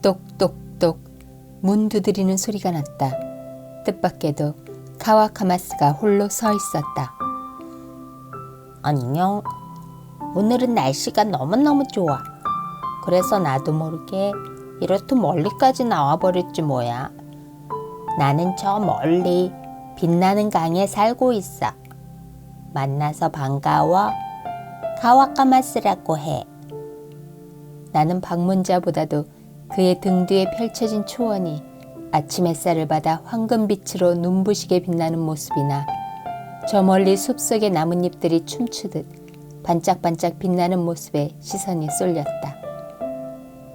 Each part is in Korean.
똑똑똑 문 두드리는 소리가 났다. 뜻밖에도 카와카마스가 홀로 서 있었다. 안녕. 오늘은 날씨가 너무너무 좋아. 그래서 나도 모르게 이렇게 멀리까지 나와버렸지 뭐야. 나는 저 멀리 빛나는 강에 살고 있어. 만나서 반가워. 카와카마스라고 해. 나는 방문자보다도 그의 등 뒤에 펼쳐진 초원이 아침 햇살을 받아 황금빛으로 눈부시게 빛나는 모습이나 저 멀리 숲속의 나뭇잎들이 춤추듯 반짝반짝 빛나는 모습에 시선이 쏠렸다.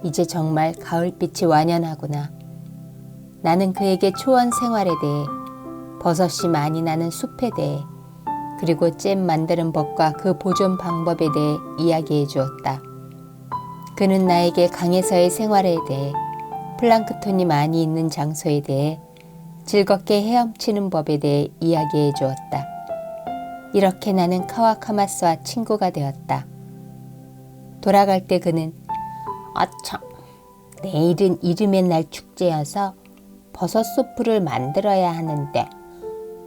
이제 정말 가을빛이 완연하구나. 나는 그에게 초원 생활에 대해, 버섯이 많이 나는 숲에 대해, 그리고 잼 만드는 법과 그 보존 방법에 대해 이야기해 주었다. 그는 나에게 강에서의 생활에 대해, 플랑크톤이 많이 있는 장소에 대해, 즐겁게 헤엄치는 법에 대해 이야기해 주었다. 이렇게 나는 카와카마스와 친구가 되었다. 돌아갈 때 그는 아참, 내일은 이름의 날 축제여서 버섯 수프를 만들어야 하는데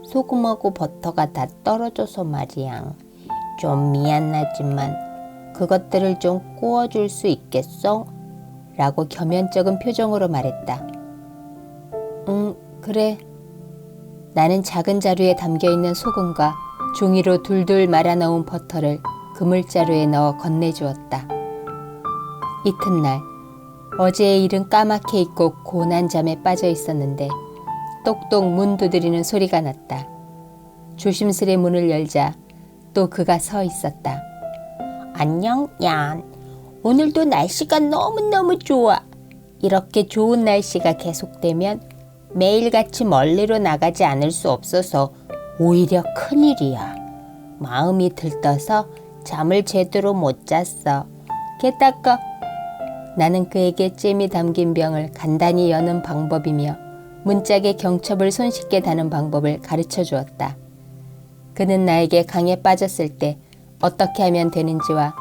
소금하고 버터가 다 떨어져서 말이야. 좀 미안하지만 그것들을 좀 구워줄 수 있겠어? 라고 겸연쩍은 표정으로 말했다. 그래. 나는 작은 자루에 담겨있는 소금과 종이로 둘둘 말아놓은 버터를 그물자루에 넣어 건네주었다. 이튿날 어제의 일은 까맣게 잊고 고난 잠에 빠져 있었는데 똑똑 문 두드리는 소리가 났다. 조심스레 문을 열자 또 그가 서 있었다. 안녕, 얀. 오늘도 날씨가 너무너무 좋아. 이렇게 좋은 날씨가 계속되면 매일같이 멀리로 나가지 않을 수 없어서 오히려 큰일이야. 마음이 들떠서 잠을 제대로 못 잤어. 게다가 나는 그에게 잼이 담긴 병을 간단히 여는 방법이며 문짝에 경첩을 손쉽게 다는 방법을 가르쳐 주었다. 그는 나에게 강에 빠졌을 때 어떻게 하면 되는지와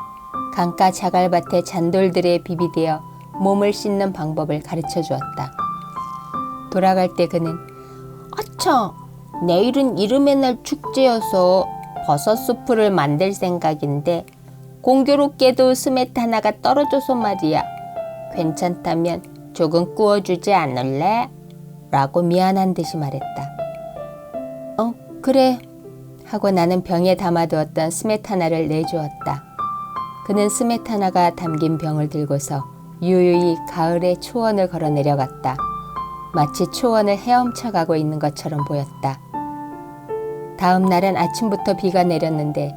강가 자갈밭의 잔돌들에 비비되어 몸을 씻는 방법을 가르쳐 주었다. 돌아갈 때 그는 아차, 내일은 이름의 날 축제여서 버섯 수프를 만들 생각인데 공교롭게도 스메타나가 떨어져서 말이야. 괜찮다면 조금 구워주지 않을래? 라고 미안한 듯이 말했다. 그래 하고 나는 병에 담아두었던 스메타나를 내주었다. 그는 스메타나가 담긴 병을 들고서 유유히 가을의 초원을 걸어 내려갔다. 마치 초원을 헤엄쳐 가고 있는 것처럼 보였다. 다음 날은 아침부터 비가 내렸는데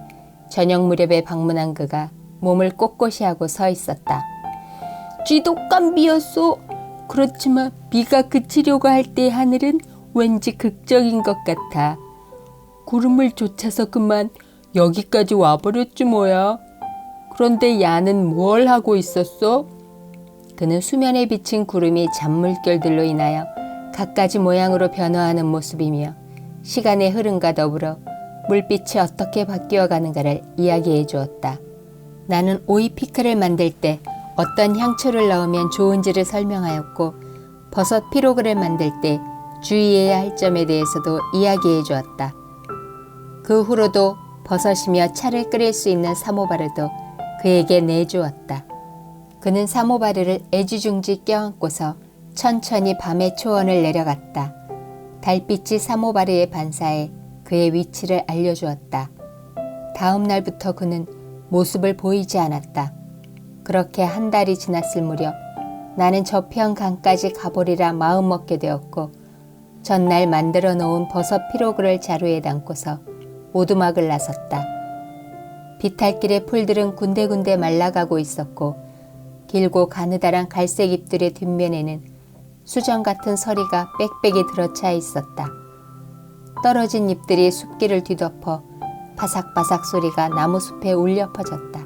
저녁 무렵에 방문한 그가 몸을 꼿꼿이 하고 서 있었다. 지독한 비였소. 그렇지만 비가 그치려고 할 때 하늘은 왠지 극적인 것 같아. 구름을 쫓아서 그만 여기까지 와버렸지 뭐야. 그런데 야는 뭘 하고 있었어? 그는 수면에 비친 구름이 잔물결들로 인하여 갖가지 모양으로 변화하는 모습이며 시간의 흐름과 더불어 물빛이 어떻게 바뀌어 가는가를 이야기해 주었다. 나는 오이 피클을 만들 때 어떤 향초를 넣으면 좋은지를 설명하였고 버섯 피로그를 만들 때 주의해야 할 점에 대해서도 이야기해 주었다. 그 후로도 버섯이며 차를 끓일 수 있는 사모바르도 그에게 내주었다. 그는 사모바르를 애지중지 껴안고서 천천히 밤의 초원을 내려갔다. 달빛이 사모바르에 반사해 그의 위치를 알려주었다. 다음 날부터 그는 모습을 보이지 않았다. 그렇게 한 달이 지났을 무렵 나는 저편 강까지 가보리라 마음먹게 되었고 전날 만들어 놓은 버섯 피로그를 자루에 담고서 오두막을 나섰다. 비탈길의 풀들은 군데군데 말라가고 있었고 길고 가느다란 갈색 잎들의 뒷면에는 수정 같은 서리가 빽빽이 들어차 있었다. 떨어진 잎들이 숲길을 뒤덮어 바삭바삭 소리가 나무숲에 울려 퍼졌다.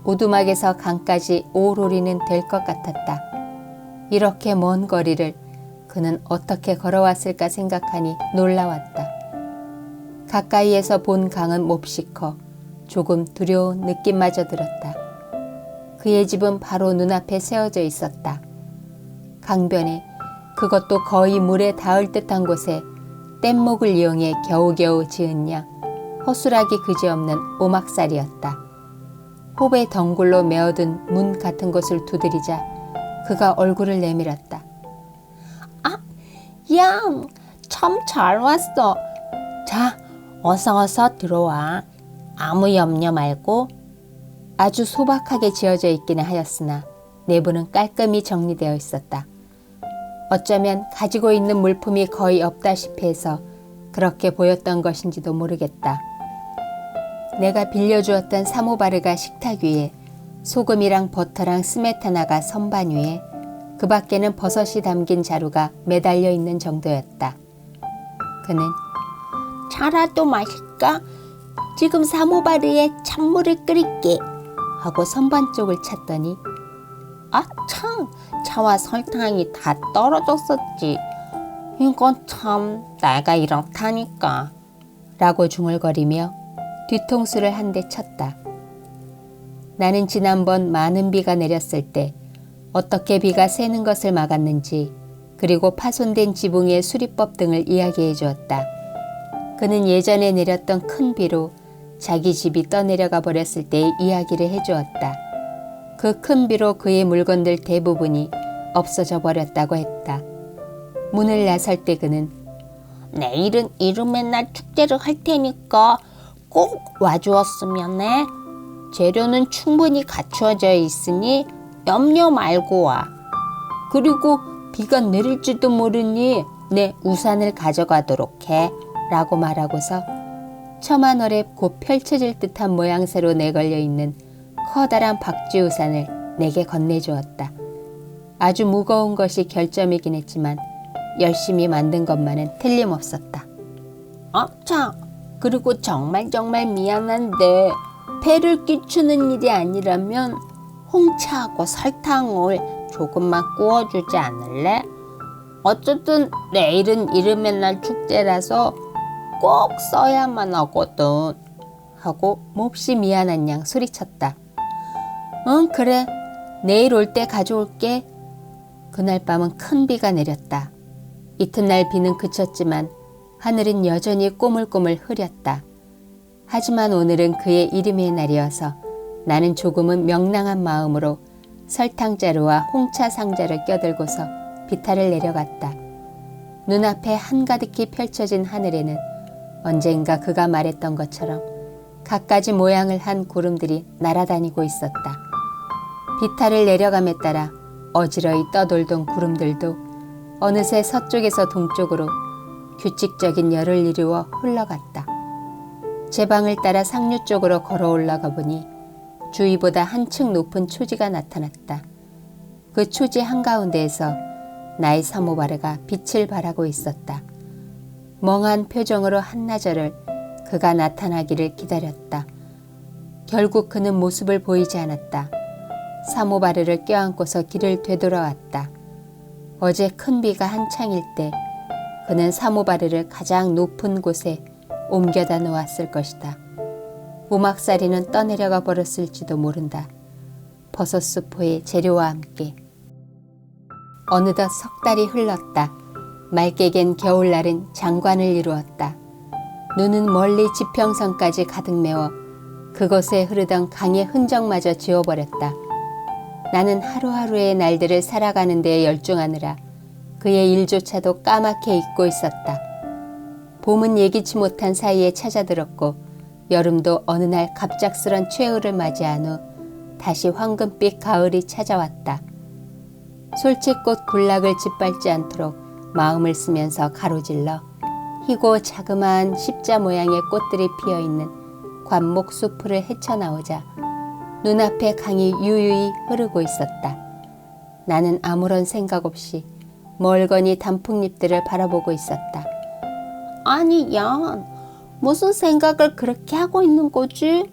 오두막에서 강까지 오로리는 될 것 같았다. 이렇게 먼 거리를 그는 어떻게 걸어왔을까 생각하니 놀라웠다. 가까이에서 본 강은 몹시 커 조금 두려운 느낌마저 들었다. 그의 집은 바로 눈앞에 세워져 있었다. 강변에, 그것도 거의 물에 닿을 듯한 곳에 뗏목을 이용해 겨우겨우 지은 양 허술하기 그지없는 오막살이었다. 호배 덩굴로 메어둔 문 같은 곳을 두드리자 그가 얼굴을 내밀었다. 아, 양, 참 잘 왔어. 자, 어서 들어와. 아무 염려 말고. 아주 소박하게 지어져 있기는 하였으나 내부는 깔끔히 정리되어 있었다. 어쩌면 가지고 있는 물품이 거의 없다시피 해서 그렇게 보였던 것인지도 모르겠다. 내가 빌려주었던 사모바르가 식탁 위에, 소금이랑 버터랑 스메타나가 선반 위에, 그 밖에는 버섯이 담긴 자루가 매달려 있는 정도였다. 그는 차라도 마실까? 지금 사모바르에 찬물을 끓일게 하고 선반 쪽을 찾더니 참, 차와 설탕이 다 떨어졌었지. 이건 참 내가 이렇다니까 라고 중얼거리며 뒤통수를 한 대 쳤다. 나는 지난번 많은 비가 내렸을 때 어떻게 비가 새는 것을 막았는지, 그리고 파손된 지붕의 수리법 등을 이야기해 주었다. 그는 예전에 내렸던 큰 비로 자기 집이 떠내려가 버렸을 때의 이야기를 해주었다. 그 큰 비로 그의 물건들 대부분이 없어져 버렸다고 했다. 문을 나설 때 그는 내일은 이름의 날 축제를 할 테니까 꼭 와주었으면 해. 재료는 충분히 갖추어져 있으니 염려 말고 와. 그리고 비가 내릴지도 모르니 내 우산을 가져가도록 해 라고 말하고서 처마널에 곧 펼쳐질 듯한 모양새로 내걸려 있는 커다란 박쥐 우산을 내게 건네주었다. 아주 무거운 것이 결점이긴 했지만 열심히 만든 것만은 틀림없었다. 참, 그리고 정말 미안한데 폐를 끼치는 일이 아니라면 홍차하고 설탕을 조금만 구워주지 않을래? 어쨌든 내일은 이름의 날 축제라서 꼭 써야만 하거든 하고 몹시 미안한 양 소리쳤다. 응, 그래. 내일 올 때 가져올게. 그날 밤은 큰 비가 내렸다. 이튿날 비는 그쳤지만 하늘은 여전히 꼬물꼬물 흐렸다. 하지만 오늘은 그의 이름의 날이어서 나는 조금은 명랑한 마음으로 설탕자루와 홍차 상자를 껴들고서 비탈을 내려갔다. 눈앞에 한가득히 펼쳐진 하늘에는 언젠가 그가 말했던 것처럼 갖가지 모양을 한 구름들이 날아다니고 있었다. 비탈을 내려감에 따라 어지러이 떠돌던 구름들도 어느새 서쪽에서 동쪽으로 규칙적인 열을 이루어 흘러갔다. 제 방을 따라 상류 쪽으로 걸어 올라가 보니 주위보다 한층 높은 초지가 나타났다. 그 초지 한가운데에서 나의 사모바르가 빛을 발하고 있었다. 멍한 표정으로 한나절을 그가 나타나기를 기다렸다. 결국 그는 모습을 보이지 않았다. 사모바르를 껴안고서 길을 되돌아왔다. 어제 큰 비가 한창일 때 그는 사모바르를 가장 높은 곳에 옮겨다 놓았을 것이다. 오막살이는 떠내려가 버렸을지도 모른다. 버섯수포의 재료와 함께. 어느덧 석 달이 흘렀다. 맑게 갠 겨울날은 장관을 이루었다. 눈은 멀리 지평선까지 가득 메워 그곳에 흐르던 강의 흔적마저 지워버렸다. 나는 하루하루의 날들을 살아가는 데에 열중하느라 그의 일조차도 까맣게 잊고 있었다. 봄은 예기치 못한 사이에 찾아들었고 여름도 어느 날 갑작스런 최후를 맞이한 후 다시 황금빛 가을이 찾아왔다. 솔치꽃 군락을 짓밟지 않도록 마음을 쓰면서 가로질러 희고 자그마한 십자 모양의 꽃들이 피어있는 관목 수풀을 헤쳐나오자 눈앞에 강이 유유히 흐르고 있었다. 나는 아무런 생각 없이 멀거니 단풍잎들을 바라보고 있었다. 아니, 연, 무슨 생각을 그렇게 하고 있는 거지?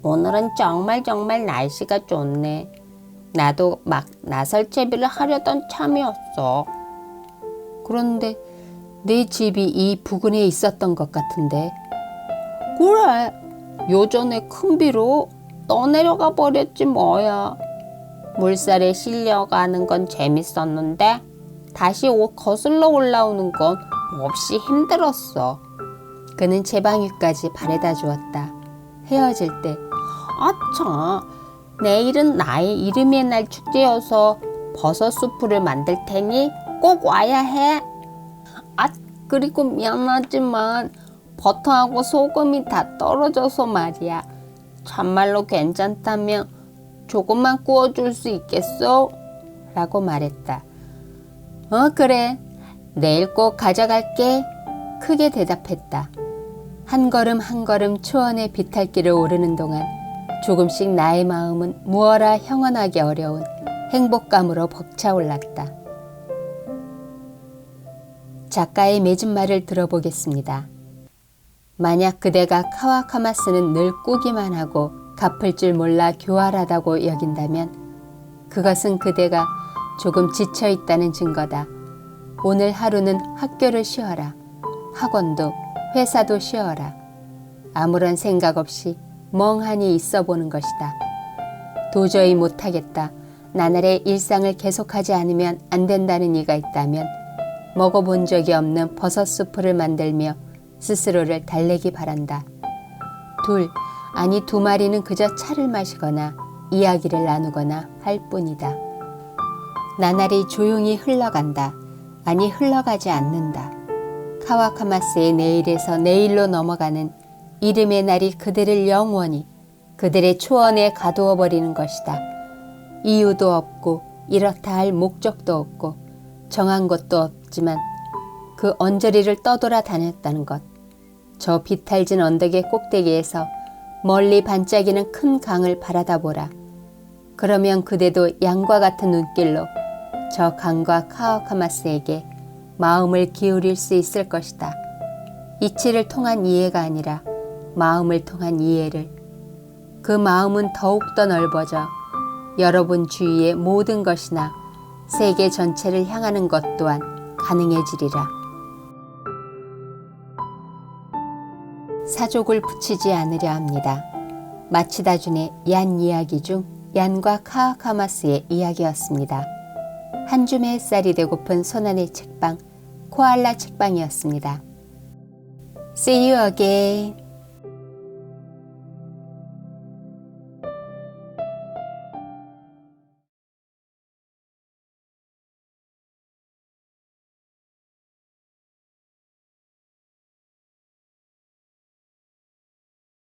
오늘은 정말 날씨가 좋네. 나도 막 나설 채비를 하려던 참이었어. 그런데 내 집이 이 부근에 있었던 것 같은데. 그래, 요전에 큰 비로 떠내려가 버렸지 뭐야. 물살에 실려가는 건 재밌었는데 다시 옷 거슬러 올라오는 건 몹시 힘들었어. 그는 제 방 위까지 바래다 주었다. 헤어질 때 아차, 내일은 나의 이름의 날 축제여서 버섯 수프를 만들 테니 꼭 와야 해. 아, 그리고 미안하지만 버터하고 소금이 다 떨어져서 말이야. 참말로 괜찮다면 조금만 구워줄 수 있겠어? 라고 말했다. 그래. 내일 꼭 가져갈게. 크게 대답했다. 한 걸음 한 걸음 초원의 비탈길을 오르는 동안 조금씩 나의 마음은 무어라 형언하기 어려운 행복감으로 벅차올랐다. 작가의 맺은 말을 들어보겠습니다. 만약 그대가 카와카마스는 늘 꾸기만 하고 갚을 줄 몰라 교활하다고 여긴다면 그것은 그대가 조금 지쳐있다는 증거다. 오늘 하루는 학교를 쉬어라. 학원도 회사도 쉬어라. 아무런 생각 없이 멍하니 있어 보는 것이다. 도저히 못하겠다. 나날의 일상을 계속하지 않으면 안 된다는 이가 있다면 먹어본 적이 없는 버섯 수프를 만들며 스스로를 달래기 바란다. 두 마리는 그저 차를 마시거나 이야기를 나누거나 할 뿐이다. 나날이 조용히 흘러간다. 아니 흘러가지 않는다. 카와카마스의 내일에서 내일로 넘어가는 이름의 날이 그들을 영원히 그들의 초원에 가두어 버리는 것이다. 이유도 없고 이렇다 할 목적도 없고 정한 것도 없지만 그 언저리를 떠돌아 다녔다는 것. 저 비탈진 언덕의 꼭대기에서 멀리 반짝이는 큰 강을 바라다 보라. 그러면 그대도 양과 같은 눈길로 저 강과 카와카마스에게 마음을 기울일 수 있을 것이다. 이치를 통한 이해가 아니라 마음을 통한 이해를. 그 마음은 더욱더 넓어져 여러분 주위의 모든 것이나 세계 전체를 향하는 것 또한 가능해지리라. 사족을 붙이지 않으려 합니다. 마치다 준의 얀 이야기 중 얀과 카와카마스의 이야기였습니다. 한 줌의 햇살이 되고픈 손안의 책방, 코알라 책방이었습니다. See you again.